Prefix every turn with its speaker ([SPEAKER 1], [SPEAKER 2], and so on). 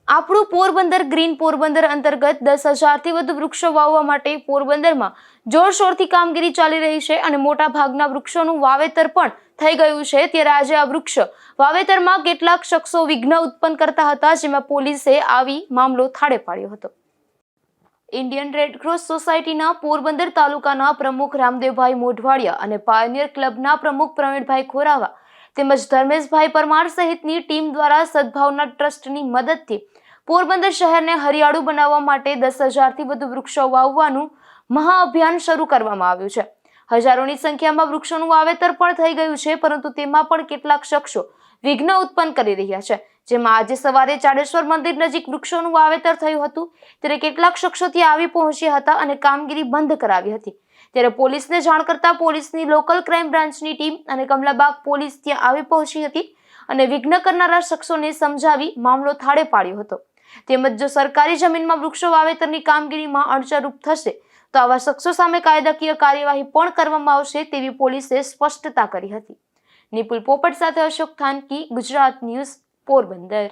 [SPEAKER 1] આપણું પોરબંદર ગ્રીન પોરબંદર અંતર્ગત 10,000થી વધુ વૃક્ષો વાવવા માટે પોરબંદરમાં જોરશોરથી કામગીરી ચાલી રહી છે અને મોટા ભાગના વૃક્ષોનું વાવેતર પણ થઈ ગયું છે। ત્યારે આજે આ વૃક્ષ વાવેતરમાં કેટલાક શખ્સો વિઘ્ન ઉત્પન્ન કરતા હતા, જેમાં પોલીસે આવી મામલો થાળે પાડ્યો હતો। ઇન્ડિયન રેડક્રોસ સોસાયટીના પોરબંદર તાલુકાના પ્રમુખ રામદેવભાઈ મોઢવાડિયા અને પાયોનિયર ક્લબના પ્રમુખ પ્રવીણભાઈ ખોરાવા તેમજ ધર્મેશભાઈ પરમાર સહિતની ટીમ દ્વારા સદભાવના ટ્રસ્ટની મદદથી પોરબંદર શહેરને હરિયાળું બનાવવા માટે 10,000થી વધુ વૃક્ષો વાવવાનું મહાઅભિયાન શરૂ કરવામાં આવ્યું છે। હજારોની સંખ્યામાં વૃક્ષોનું વાવેતર પણ થઈ ગયું છે, પરંતુ તેમાં પણ કેટલાક શખ્સો વિઘ્ન ઉત્પન્ન કરી રહ્યા છે, જેમાં આજે સવારે ચાડેશ્વર મંદિર નજીક વૃક્ષોનું વાવેતર થયું હતું, ત્યારે કેટલાક શખ્સો ત્યાં આવી પહોંચ્યા હતા અને કામગીરી બંધ કરાવી હતી। ત્યારે પોલીસને જાણ કરતા પોલીસની લોકલ ક્રાઇમ બ્રાન્ચની ટીમ અને કમલાબાગ પોલીસ ત્યાં આવી પહોંચી હતી અને વિઘ્ન કરનારા શખ્સોને સમજાવી મામલો થાળે પાડ્યો હતો। તેમજ જો સરકારી જમીનમાં વૃક્ષો વાવેતરની કામગીરીમાં અડચણરૂપ થશે તો આવા શખ્સો સામે કાયદાકીય કાર્યવાહી પણ કરવામાં આવશે તેવી પોલીસે સ્પષ્ટતા કરી હતી। નિપુલ પોપટ સાથે અશોક થાનકી, ગુજરાત ન્યૂઝ, પોરબંદર।